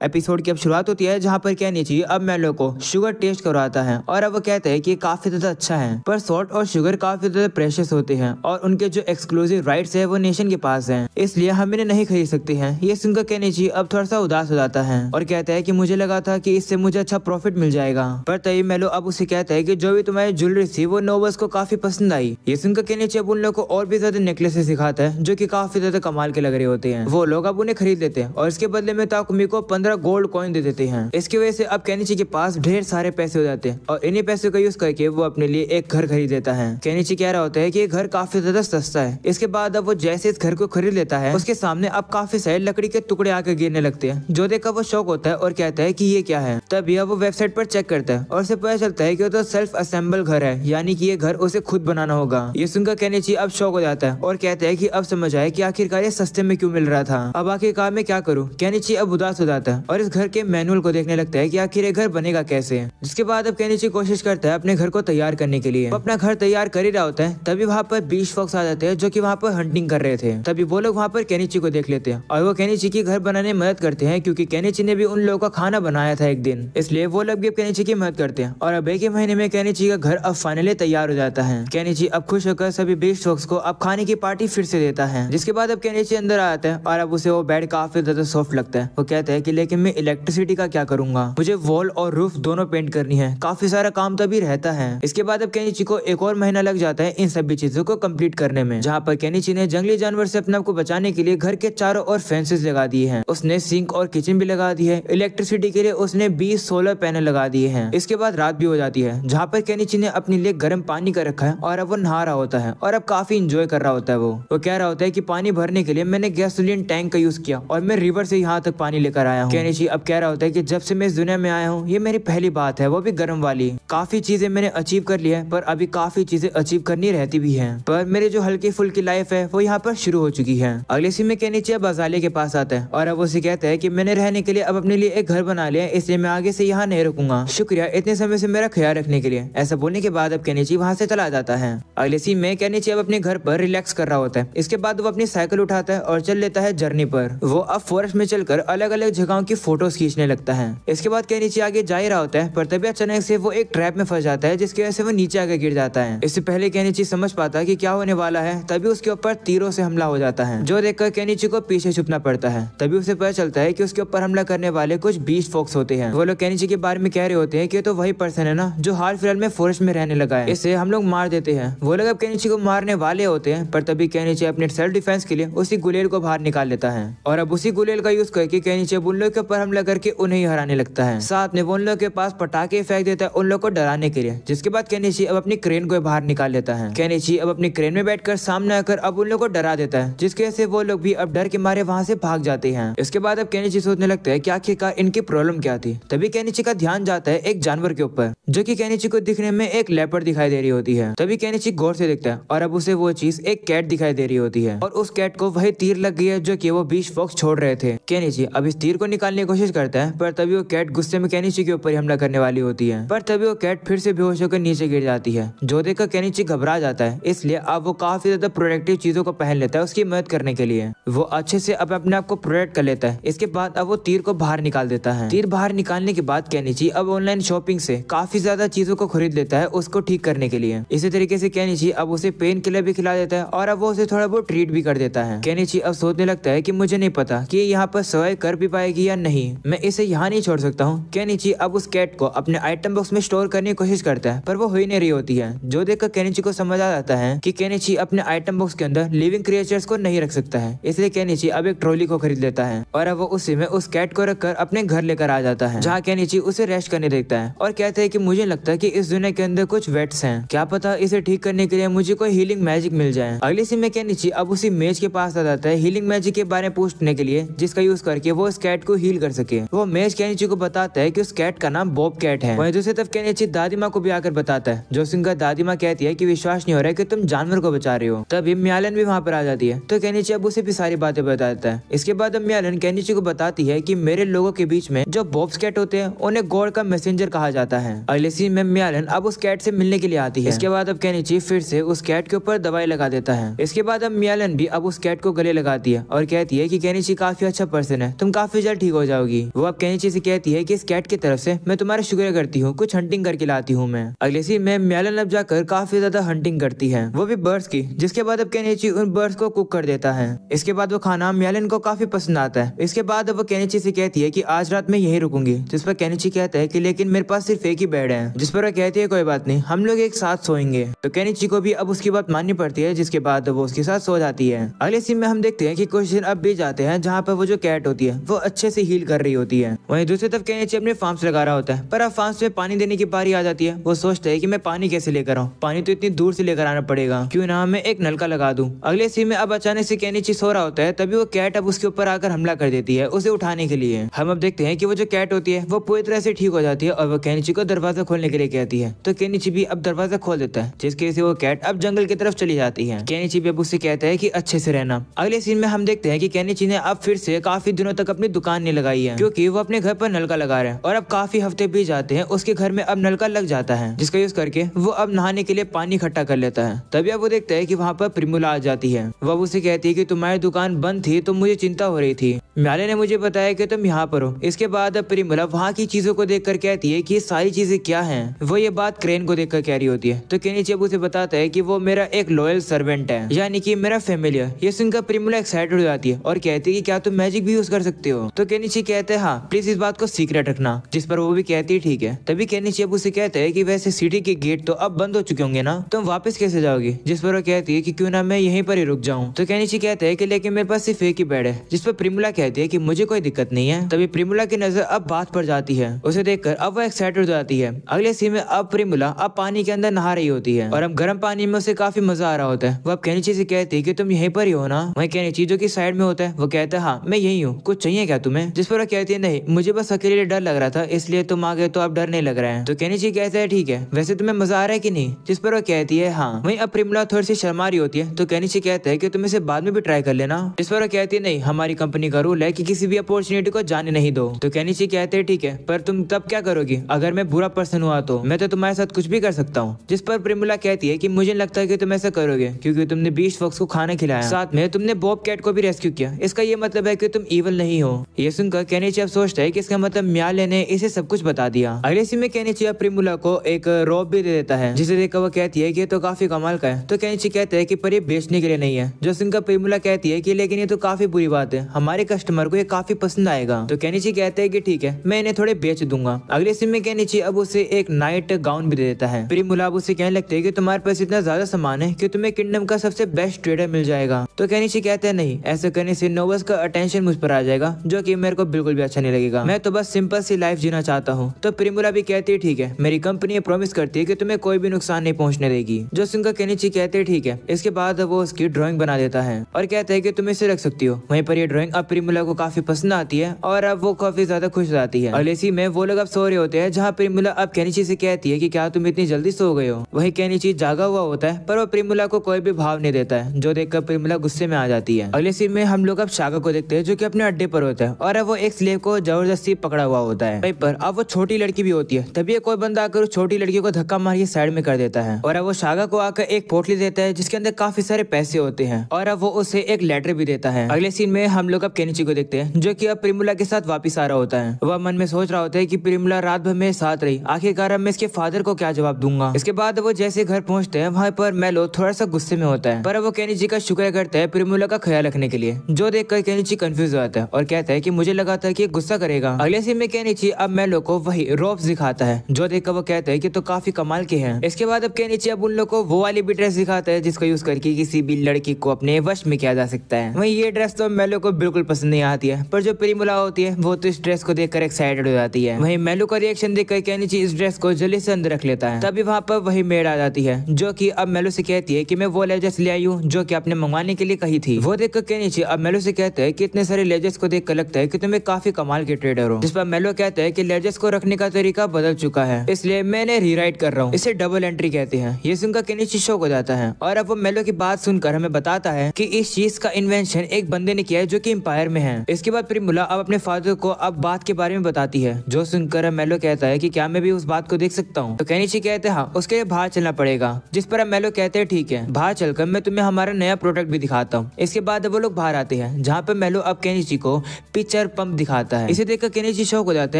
Episode की अब शुरुआत होती है जहाँ पर केनिची अब मेलो को शुगर टेस्ट करवाता है और अब वो कहते हैं कि काफी ज्यादा अच्छा है, पर सॉल्ट और शुगर काफी ज्यादा प्रेशियस होते हैं और उनके जो एक्सक्लूसिव राइट्स है वो नेशन के पास है, इसलिए हम इन्हें नहीं खरीद सकते हैं। ये सुनकर केनिची अब थोड़ा सा उदास हो जाता है और कहता है कि मुझे लगा था कि इससे मुझे अच्छा प्रॉफिट मिल जाएगा, पर तभी मेलो अब उसे कहता है कि जो भी तुम्हारी ज्वेलरी थी वो नोबल्स को काफी पसंद आई। ये सुनकर केनिची अब उन लोगों को और भी ज्यादा नेकलेसेस दिखाता है जो कि काफी ज्यादा कमाल के लग रहे होते हैं। वो लोग अब उन्हें खरीद लेते हैं और इसके बदले में ताकुमी को 15 गोल्ड कॉइन दे देते हैं। इसकी वजह से अब केनिची के पास ढेर सारे पैसे हो जाते हैं और इन्हीं पैसों का यूज करके वो अपने लिए एक घर खरीद लेता है। केनिची कह रहा होता है कि ये घर काफी ज्यादा सस्ता है। इसके बाद अब वो जैसे इस घर को खरीद लेता है उसके सामने अब काफी सारे लकड़ी के टुकड़े आकर गिरने लगते हैं, जो देखकर वो शौक होता है और कहता है कि ये क्या है। तभी अब वो वेबसाइट पर चेक करता है और उसे पता चलता है कि वो तो सेल्फ असेंबल घर है, यानी कि ये घर उसे खुद बनाना होगा। ये सुनकर केनिची अब शौक हो जाता है और कहता है कि अब समझ आए कि आखिरकार ये सस्ते में क्यों मिल रहा था, अब आखिरकार मैं क्या करूं। केनिची अब उदास हो जाता है और इस घर के मैनुअल को देखने लगता है कि आखिर ये घर बनेगा कैसे। जिसके बाद अब केनिची कोशिश करता है अपने घर को तैयार करने के लिए। वो अपना घर तैयार कर ही रहा होता है तभी वहाँ पर बीच फॉक्स आ जाते हैं जो कि वहाँ पर हंटिंग कर रहे थे। तभी वो लोग वहाँ पर केनिची को देख लेते हैं और वो केनिची की घर बनाने में मदद करते हैं, क्योंकि केनिची ने भी उन लोगों का खाना बनाया था एक दिन, इसलिए वो लोग भी केनिची की मदद करते हैं और अब एक ही महीने में केनिची का घर अब फाइनली तैयार हो जाता है। केनिची अब खुश होकर सभी बीच फॉक्स को अब खाने की पार्टी फिर से देता है। जिसके बाद अब केनिची अंदर आ जाता है और अब उसे वो बेड काफी ज्यादा सॉफ्ट लगता है। वो कहता है कि लेकिन मैं इलेक्ट्रिसिटी का क्या करूंगा, मुझे वॉल और रूफ दोनों पेंट करनी है, काफी सारा काम तभी रहता है। इसके बाद अब केनिची को एक और महीना लग जाता है इन सभी चीजों को कंप्लीट करने में, जहाँ पर केनिची ने जंगली जानवर से अपने आप को बचाने के लिए घर के चारों ओर फेंसेस लगा दिए हैं। उसने सिंक और किचन भी लगा दी है। इलेक्ट्रिसिटी के लिए उसने 20 सोलर पैनल लगा दिए हैं। इसके बाद रात भी हो जाती है जहाँ पर केनिची ने अपने लिए गर्म पानी कर रखा है और अब वो नहा रहा होता है और अब काफी इंजॉय कर रहा होता है। वो कह रहा होता है कि पानी भरने के लिए मैंने गैसोलीन टैंक का यूज किया और मैं रिवर से यहाँ तक पानी लेकर आया हूँ। केनिची अब कह रहा होता है कि जब से मैं इस दुनिया में आया हूँ ये मेरी पहली बात है, वो भी गर्म वाली। काफी चीजें मैंने अचीव कर ली है, पर अभी काफी चीजें अचीव करनी रहती भी है, पर मेरी जो हल्की फुल्की लाइफ है वो यहाँ पर शुरू हो चुकी है। अगले सीन में केनिची अब अज़ालिया के पास आता है और अब उसे कहता है कि मैंने रहने के लिए अब अपने लिए एक घर बना लिया है, इसलिए मैं आगे से यहाँ नहीं रुकूंगा, शुक्रिया इतने समय से मेरा ख्याल रखने के लिए। ऐसा बोलने के बाद अब केनिची वहाँ से चला जाता है। अगले सीन में केनिची अब अपने घर पर रिलैक्स कर रहा होता है। इसके बाद वो अपनी साइकिल उठाता है और चल लेता है जर्नी पर। वो अब फॉरेस्ट में चलकर अलग अलग जगहों की फोटोज खींचने लगता है। इसके बाद केनिची आगे जा ही रहा होता है, पर तभी अचानक से वो एक ट्रैप में फंस जाता है, जिसकी वजह से वो नीचे आकर गिर जाता है। इससे पहले केनिची समझ पाता है कि क्या होने वाला है, तभी उसके ऊपर तीरों से हमला हो जाता है, जो देखकर केनिची को पीछे छुपना पड़ता है। तभी उसे पता चलता है कि उसके ऊपर हमला करने वाले कुछ बीच फॉक्स होते हैं। वो लोग केनिची के बारे में कह रहे होते हैं कि तो वही पर्सन है ना जो हाल फिलहाल में फॉरेस्ट में रहने लगा है, इसे हम लोग मार देते हैं। वो लोग अब केनिची को मारने वाले होते हैं, पर तभी केनिची अपने सेल्फ डिफेंस के लिए उसी गुलेल को बाहर निकाल लेता है और अब उसी गुलेल का यूज करके केनिची उन लोगों के ऊपर हमला करके उन्हें हराने लगता है। साथ में वो उन लोगों के पास पटाखे फेंक देता है उन लोगों को डराने के लिए। जिसके बाद केनिची अब अपनी क्रेन को बाहर निकाल लेता है। केनिची अब अपनी क्रेन में बैठकर सामने आकर अब उन लोगों को डरा देता है, जिसकी वजह से वो लोग भी अब डर के मारे वहाँ से भाग जाते हैं। इसके बाद अब केनिची सोचने लगता है कि आखिरकार इनकी प्रॉब्लम क्या थी। तभी केनिची का ध्यान जाता है एक जानवर के ऊपर, जो कि केनिची को दिखने में एक लेपर्ड दिखाई दे रही होती है। तभी केनिची गौर से देखता है और अब उसे वो चीज एक कैट दिखाई दे रही होती है और उस कैट को वही तीर लग गई है जो कि वो बीच फॉक्स छोड़ रहे थे। केनिची अब इस तीर को निकालने की कोशिश करता है, पर तभी वो कैट गुस्से में केनिची के ऊपर हमला करने वाली होती है, पर तभी वो कैट फिर से बेहोश होकर नीचे गिर जाती है, जो देखकर केनिची घबरा जाता है। इसलिए अब वो काफी ज्यादा प्रोटेक्टिव चीजों को पहन लेता है उसकी मदद करने के लिए। वो अच्छे से अब अपने आप को प्रोटेक्ट कर लेता है। इसके बाद अब वो तीर को बाहर निकाल देता है। तीर बाहर निकालने के बाद केनिची अब ऑनलाइन शॉपिंग से काफी ज्यादा चीजों को खरीद लेता है उसको ठीक करने के लिए। इसी तरीके से केनिची अब उसे पेन किलर भी खिला देता है और अब वो उसे थोड़ा बहुत ट्रीट भी कर देता है। केनिची अब सोचने लगता है कि मुझे नहीं पता कि यहाँ पर सर्वाइव कर भी पाएगी या नहीं, मैं इसे यहाँ नहीं छोड़ सकता हूँ। केनिची अब उस कैट को अपने आइटम बॉक्स में स्टोर करने की कोशिश करता है, पर वो हो ही नहीं रही होती है, जो देखकर केनिची को समझ आ जाता है कि केनिची अपने आइटम बॉक्स के अंदर लिविंग क्रिएचर्स को नहीं रख सकता है। इसलिए केनिची अब एक ट्रॉली को खरीद लेता है और अब वो उसी में उस कैट को रखकर अपने घर लेकर आ जाता है, जहाँ केनिची उसे रेस्ट करने देखता है और कहता है कि मुझे लगता है कि इस दुनिया के अंदर कुछ वेट्स हैं, क्या पता इसे ठीक करने के लिए मुझे कोई हीलिंग मैजिक मिल जाए। अगले सीन में केनिची अब उसी मेज के पास आ जाता है हीलिंग मैजिक के बारे में पूछने के लिए, जिसका यूज करके वो उस कैट को हील कर सके। वो मेज केनिची को बताता है कि उस कैट का नाम बॉब कैट है। वहीं दूसरी तरफ केनिची दादी माँ को भी आकर बताता है, जो सुनकर दादी माँ कहती है कि विश्वास नहीं हो रहा है कि तुम जानवर को बचा रहे हो। तभी म्यालन भी वहाँ पर आ जाती है, तो केनिची अब उसे भी सारी बातें बता देता है। इसके बाद अब म्यालन केनिची को बताती है कि मेरे लोगों के बीच में जो बॉब कैट होते हैं उन्हें गॉड का मैसेंजर कहा जाता है। अगले सीन में म्यालन अब उस कैट से मिलने के लिए आती है। इसके बाद अब केनिची फिर से उस कैट के ऊपर दवाई लगा देता है। इसके बाद अब म्यालन भी अब उस कैट को गले लगाती है और कहती है कि केनिची काफी अच्छा पर्सन है, तुम काफी जल्द ठीक ठीक हो जाओगी। वो अब केनिची से कहती है कि इस कैट की तरफ से मैं तुम्हारा शुक्रिया करती हूँ, कुछ हंटिंग करके लाती हूँ मैं। अगले सीन में म्यालन अब जाकर काफी ज्यादा हंटिंग करती है, वो भी बर्ड्स की, जिसके बाद अब केनिची उन बर्ड्स को कुक कर देता है। इसके बाद वो खाना म्यालन को काफी पसंद आता है। इसके बाद वो केनिची से कहती है कि आज रात मैं यहीं रुकूंगी, जिस पर केनिची कहता है कि लेकिन मेरे पास सिर्फ एक ही बेड है, जिस पर वो कहती है कोई बात नहीं, हम लोग एक साथ सोएंगे। तो केनिची को भी अब उसकी बात माननी पड़ती है, जिसके बाद वो उसके साथ सो जाती है। अगले सीन में हम देखते हैं कि कुछ दिन अब भी जाते हैं जहाँ पर वो जो कैट होती है वो अच्छे से हील कर रही होती है। वहीं दूसरी तरफ केनिची अपने फार्म्स लगा रहा होता है, पर अब फार्म्स में पानी देने की बारी आ जाती है। वो सोचता है कि मैं पानी कैसे लेकर आऊँ, पानी तो इतनी दूर से लेकर आना पड़ेगा, क्यों ना मैं एक नलका लगा दूं। अगले सीन में अब अचानक से केनिची सो रहा होता है, तभी वो कैट अब उसके ऊपर आकर हमला कर देती है उसे उठाने के लिए। हम अब देखते हैं कि वो जो कैट होती है वो पूरी तरह से ठीक हो जाती है और वो केनिची को दरवाजा खोलने के लिए कहती है। तो केनिची भी अब दरवाजा खोल देता है, जिसकी वजह से वो कैट अब जंगल की तरफ चली जाती है। केनिची भी अब उससे कहता है कि अच्छे से रहना। अगले सीन में हम देखते हैं कि केनिची ने अब फिर से काफी दिनों तक अपनी दुकान नहीं लगाई है, क्योंकि वो अपने घर पर नलका लगा रहे हैं और अब काफी हफ्ते भी जाते हैं, उसके घर में अब नलका लग जाता है, जिसका यूज करके वो अब नहाने के लिए पानी इकट्ठा कर लेता है। तभी अब वो देखता है कि वहाँ पर प्रिमुला आ जाती है। वो उसे कहती है कि तुम्हारी दुकान बंद थी तो मुझे चिंता हो रही थी, म्याले ने मुझे बताया कि तुम यहाँ पर हो। इसके बाद अब प्रिमुला वहाँ की चीजों को देखकर कहती है कि ये सारी चीजें क्या हैं। वो ये बात क्रेन को देखकर कह रही होती है। तो केनिची अब उसे बताता है कि वो मेरा एक लॉयल सर्वेंट है, यानी कि मेरा फैमिली है। ये सुनकर प्रिमुला एक्साइटेड हो जाती है और कहती है कि क्या तुम मैजिक भी यूज कर सकते हो। तो केनिची कहते हैं हाँ, प्लीज इस बात को सीक्रेट रखना, जिस पर वो भी कहती है ठीक है। तभी केनिची अब उसे कहता है कि वैसे सिटी के गेट तो अब बंद हो चुके होंगे ना, तुम वापस कैसे जाओगी, जिस पर वो कहती है कि क्यों ना मैं यहीं पर ही रुक जाऊं। तो केनिची कहता है कि लेकिन मेरे पास सिर्फ एक ही बेड है, जिस पर प्रिमुला कहती है कि मुझे कोई दिक्कत नहीं है। तभी प्रिमुला की नजर अब बात पर जाती है, उसे देखकर अब वो एक्साइटेड हो जाती है। अगले सीन में अब प्रिमुला अब पानी के अंदर नहा रही होती है और अब गर्म पानी में उसे काफी मजा आ रहा होता है। वो अब केनिची से कहती है कि तुम यहीं पर ही हो ना। वहीं केनिची जो कि साइड में होता है वो कहता है हाँ मैं यही हूँ, कुछ चाहिए क्या तुम्हें, जिस पर वो कहती है नहीं, मुझे बस अकेले डर लग रहा था, इसलिए तुम आ गए तो अब डर नहीं लग रहा है। तो केनिची कहता है ठीक है, वैसे तुम्हें मजा आ रहा है कि नहीं, जिस पर वो कहती है हाँ। वहीं अब प्रिमुला थोड़ी सी शर्मा रही होती है, तो केनिची कहता है कि तुम इसे बाद में भी ट्राई कर लेना, जिस पर वो कहती है नहीं, हमारी कंपनी का रूल है कि किसी भी अपॉर्चुनिटी को जाने नहीं दो। तो केनिची कहते हैं ठीक है, पर तुम तब क्या करोगी, अगर मैं बुरा पर्सन हुआ तो मैं तो तुम्हारे साथ कुछ भी कर सकता हूँ। जिस पर प्रिमुला कहती है कि मुझे लगता है कि तुम ऐसा करोगे, क्योंकि तुमने बीस्ट फॉक्स को खाना खिलाया, साथ में तुमने बॉब कैट को भी रेस्क्यू किया, इसका ये मतलब है कि तुम इविल नहीं हो। ये सुनकर केनिची अब सोचता है कि इसका मतलब म्याले ने इसे सब कुछ बता दिया। अगले सीन में केनिची अब प्रिमुला को एक रोब भी दे देता है, जिसे देखकर वो कहती है कि ये तो काफी कमाल का है। तो केनिची कहते हैं कि पर ये बेचने के लिए नहीं है, जो सुनकर प्रिमुला कहती है कि लेकिन ये तो काफी बुरी बात है, हमारे कस्टमर को ये काफी पसंद आएगा। तो केनिची कहते हैं कि ठीक है, मैं इन्हें थोड़े बेच दूंगा। अगले सीन में केनिची अब उसे एक नाइट गाउन भी दे देता है। प्रिमुला अब उसे कहने लगते है कि तुम्हारे पास इतना ज्यादा सामान है कि तुम्हें किंगडम का सबसे बेस्ट ट्रेडर मिल जाएगा। तो केनिची कहते हैं नहीं, ऐसा करने से नोबस का अटेंशन मुझ पर आ जाएगा, जो कि मेरे को बिल्कुल भी अच्छा नहीं लगेगा, मैं तो बस सिंपल सी लाइफ जीना चाहता हूँ। तो प्रिमुला भी कहती है ठीक है, मेरी कंपनी प्रॉमिस करती है कि तुम्हें कोई भी नुकसान नहीं पहुंचने देगी। जो सुनकर केनिची कहते हैं ठीक है। इसके बाद वो उसकी ड्राइंग बना देता है और कहता है कि तुम इसे रख सकती हो। वहीं पर ये ड्राइंग अब प्रिमुला को काफी पसंद आती है और अब वो काफी ज्यादा खुश हो जाती है। अगले सीन में वो लोग अब सो रहे होते हैं, जहाँ प्रिमुला अब केनिची से कहती है कि क्या तुम इतनी जल्दी सो गए हो। वही केनिची जागा हुआ होता है, पर वो प्रिमुला को कोई भी भाव नहीं देता है, जो देखकर प्रिमुला गुस्से में आ जाती है। अगले सीन में हम लोग अब शागा को देखते हैं, जो कि अपने अड्डे पर होता है और अब वो एक स्लेव को जबरदस्ती पकड़ा हुआ होता है। वहीं पर अब वो छोटी लड़की भी होती है, तभी कोई बंदा आकर उस छोटी लड़की को धक्का मार के साइड में कर देता है और अब वो शागा को आकर एक पोटली देता है, जिसके अंदर काफी सारे पैसे होते हैं और अब वो उसे एक लेटर भी देता है। अगले सीन में हम लोग अब केनिची को देखते हैं, जो कि अब प्रिमुला के साथ वापिस आ रहा होता है। वह मन में सोच रहा होता है कि प्रिमुला रात भर मेरे साथ रही, आखिरकार अब मैं इसके फादर को क्या जवाब दूंगा। इसके बाद वो जैसे घर पहुंचते हैं, वहाँ पर मेलो थोड़ा सा गुस्से में होता है, पर वो केनिची का शुक्र करता है प्रिमुला का ख्याल रखने के लिए, जो देखकर केनिची कंफ्यूज हो जाता है और कहता है कि मुझे लगा था कि गुस्सा करेगा। अगले सीन में केनिची अब मेलो को वही रोब्स दिखाता है, जो देखकर वो कहता है कि तो काफी कमाल के हैं। इसके बाद अब केनिची अब उन लोग को वो वाली भी ड्रेस दिखाता है, जिसका यूज करके किसी भी लड़की को अपने वश में किया जा सकता है। वहीं ये ड्रेस तो मेलो को बिल्कुल पसंद नहीं आती है, पर जो प्रिमुला होती है वो तो इस ड्रेस को देखकर एक्साइटेड हो जाती है। वहीं मेलो का रिएक्शन देखकर केनिची इस ड्रेस को जल्दी से अंदर रख लेता है। तभी वहाँ पर वही मेड आ जाती है, जो कि अब मेलो से कहती है कि मैं वो लेजर्स ले आई हूँ जो कि आपने मंगवाने के लिए कही थी। वो देखकर केनिची अब मेलो से कहते हैं कि इतने सारे लेजर्स को देखकर लगता है कि तुम्हें काफी कमाल के ट्रेडर हो। जिस पर मेलो कहता है कि लेजर्स को रखने का तरीका बदल चुका है, इसलिए मैंने रीराइट कर रहा हूँ, इसे डबल एंट्री कहते हैं। ये सुनकर केनिची शॉक हो जाता है और अब वो मेलो की बात सुनकर हमें बताता है कि इस चीज का इन्वेंशन एक बंदे ने किया है, जो कि एम्पायर में है। इसके बाद प्रिमुला अब अपने फादर को अब बात के बारे में बताती है, जो सुनकर मेलो कहता है कि क्या मैं भी उस बात को देख सकता हूँ। तो केनिची कहते हैं हाँ, उसके लिए बाहर चलना पड़ेगा। जिस पर मेलो कहते हैं ठीक है, बाहर चलकर मैं तुम्हें हमारा नया प्रोडक्ट भी दिखाता हूँ। इसके बाद वो लोग बाहर आते हैं, जहाँ पे मेलो अब केनिची को पिज्जा प्रेशर पंप दिखाता है। इसे देखकर केनिची शॉक हो जाता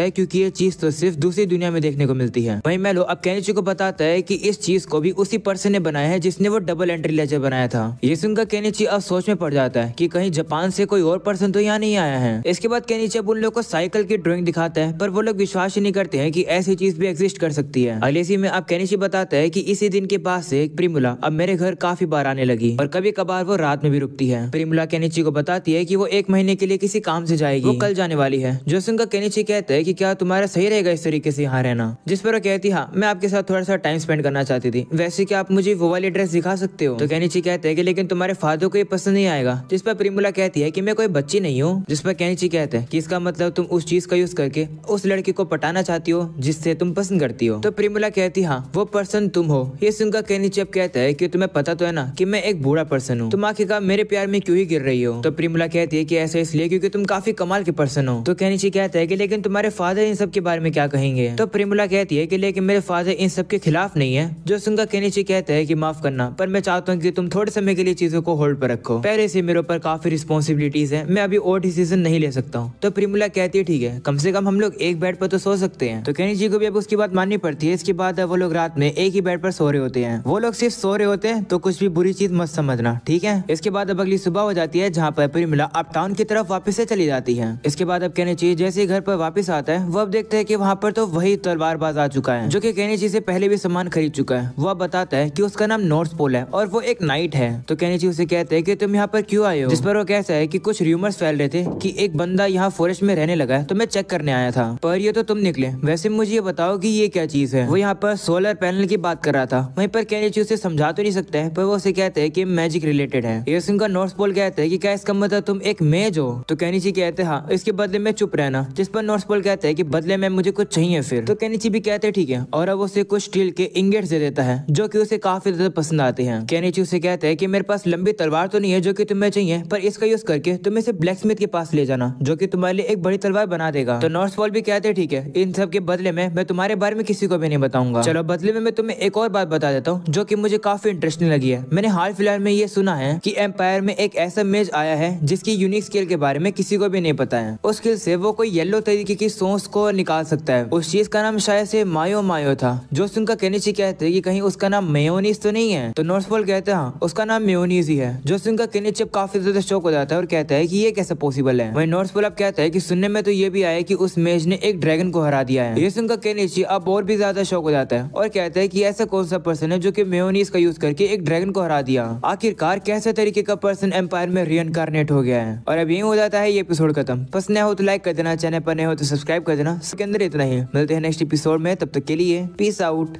है क्योंकि ये चीज तो सिर्फ दूसरी दुनिया में देखने को मिलती है। वहीं मेलो अब केनिची को बताता है कि इस चीज को भी उसी पर्सन ने बनाया है जिसने वो डबल एंट्री लेजर बनाया था। ये सुनकर केनिची अब सोच में पड़ जाता है कि कहीं जापान से कोई और पर्सन तो यहाँ नहीं आया है। इसके बाद केनिची अब उन लोगों को साइकिल की ड्राइंग दिखाता है, पर वो लोग विश्वास ही नहीं करते हैं कि ऐसी चीज भी एग्जिस्ट कर सकती है। अगले सीन में अब केनिची बताता है कि इसी दिन के बाद से प्रिमुला अब मेरे घर काफी बार आने लगी और कभी कभार वो रात में भी रुकती है। प्रिमुला केनिची को बताती है कि वो 1 महीने के लिए किसी काम से जाएगी, वो कल जाने वाली है। जो सुनकर केनिची कहता है कि क्या तुम्हारा सही रहेगा इस तरीके से यहाँ रहना, जिस पर वो कहती है हाँ मैं आपके साथ थोड़ा सा टाइम स्पेंड करना चाहती थी, वैसे क्या आप मुझे वो वाली ड्रेस दिखा सकते हो। तो केनिची कहते हैं कि लेकिन तुम्हारे फादर को ये पसंद नहीं आएगा, जिस पर प्रिमुला कहती है कि मैं कोई बच्ची नहीं हूँ। जिस पर केनिची कहते हैं कि इसका मतलब तुम उस चीज का यूज करके उस लड़की को पटाना चाहती हो जिससे तुम पसंद करती हो। तो प्रिमुला कहती हाँ वो पर्सन तुम हो। ये सुनकर केनिची अब कहता है कि तुम्हें पता तो है ना कि मैं एक बूढ़ा पर्सन हूँ, तुम आखिरकार मेरे प्यार में क्यों ही गिर रही हो। तो प्रिमुला कहती है कि ऐसा इसलिए क्योंकि तुम काफी कमाल के पर्सन हो। तो केनिची कहता है कि लेकिन तुम्हारे फादर इन सब के बारे में क्या कहेंगे। तो प्रिमुला कहती है कि लेकिन मेरे फादर इन सब के खिलाफ नहीं है। जो सुनकर केनिची कहता है कि माफ करना पर मैं चाहता हूँ कि तुम थोड़े समय के लिए चीजों को होल्ड पर रखो, पहले से मेरे ऊपर काफी रिस्पॉन्सिबिलिटीज है, मैं अभी और डिसीजन नहीं ले सकता हूँ। तो प्रिमुला कहती है ठीक है, कम से कम हम लोग एक बेड पर तो सो सकते हैं। तो केनिची को भी अब उसकी बात माननी पड़ती है। इसके बाद वो लोग रात में एक ही बेड पर सो रहे होते हैं। वो लोग सिर्फ सो रहे होते हैं तो कुछ भी बुरी चीज मत समझना, ठीक है। इसके बाद अब अगली सुबह हो जाती है जहाँ पर प्रिमुला अप टाउन की तरफ वापस से चली जाती है। इसके बाद अब केनिची जैसे घर पर वापस आता है वो अब देखते हैं कि वहाँ पर तो वही तलवारबाज आ चुका है जो कि केनिची से पहले भी सामान खरीद चुका है। वो बताता है कि उसका नाम नॉर्थ पोल है और वो एक नाइट है। तो केनिची उसे कहते हैं कि तुम यहाँ पर क्यों आए हो। जिस पर वो कहता है कि कुछ र्यूमर्स फैल रहे थे कि एक बंदा यहाँ फॉरेस्ट में रहने लगा है, तो मैं चेक करने आया था, पर ये तो तुम निकले। वैसे मुझे ये बताओ कि ये क्या चीज है। वो यहाँ पर सोलर पैनल की बात कर रहा था। वहीं पर केनिची उसे समझा तो नहीं सकता है, पर वो उसे कहते हैं कि मैजिक रिलेटेड है। ये सुनकर नॉर्थ पोल कहते हैं कि क्या इसका मतलब तुम एक मेज हो। तो केनिची कहते हैं हाँ, इसके बदले में चुप रहना। जिस पर नॉर्थ पोल कहते हैं कि बदले में मुझे कुछ चाहिए फिर। तो केनिची भी कहते हैं ठीक है, और अब उसे कुछ स्टील के इंगेट्स दे देता है जो कि उसे काफी ज्यादा पसंद आते हैं। केनिची उसे कहते हैं कि मेरे पास लंबी तलवार तो नहीं है जो कि तुम्हें चाहिए, पर इसका यूज करके तुम इसे ब्लैक स्मिथ के पास ले जाना जो कि तुम्हारे लिए एक बड़ी तलवार बना देगा। तो नॉर्थ पोल भी कहते हैं ठीक है, इन सब के बदले में मैं तुम्हारे बारे में किसी को भी नहीं बताऊंगा। चलो बदले में मैं तुम्हें एक और बात बता देता हूँ जो कि मुझे काफी इंटरेस्टिंग लगी है। मैंने हाल फिलहाल में ये सुना है कि एम्पायर में एक ऐसा मेज आया है जिसकी यूनिक स्किल के बारे में किसी को भी नहीं पता है। उस स्किल से वो कोई येलो तरीके की सॉस को निकाल सकता है। उस चीज का नाम शायद से मायो मायो था। जो सुनकर केनिची कहते हैं कि कहीं उसका नाम मेयोनीज तो नहीं है। तो नॉर्थ पोल कहते हैं हाँ, उसका नाम मेयोनीज ही है। जो सुनकर केनिची काफी ज्यादा शौक हो जाता है और कहता है कि ये कैसे पॉसिबल है। वहीं नॉर्थ पोल अब कहता है कि सुनने में तो ये भी आया कि उस मेज ने एक ड्रैगन को हरा दिया है। ये सुनकर केनिची अब और भी ज्यादा शौक हो जाता है और कहता है कि ऐसा कौन सा पर्सन है जो कि मेयोनीज का यूज करके एक ड्रैगन को हरा दिया। आखिरकार कैसे तरीके का पर्सन एम्पायर में रीइंकार्नेट हो गया है। और अब यही हो जाता है ये एपिसोड खत्म। पसंद हो तो लाइक कर देना, चैनल पर नए हो तो सब्सक्राइब कर देना। इसके अंदर इतना ही, मिलते हैं नेक्स्ट एपिसोड में, तब तक के लिए पीस आउट।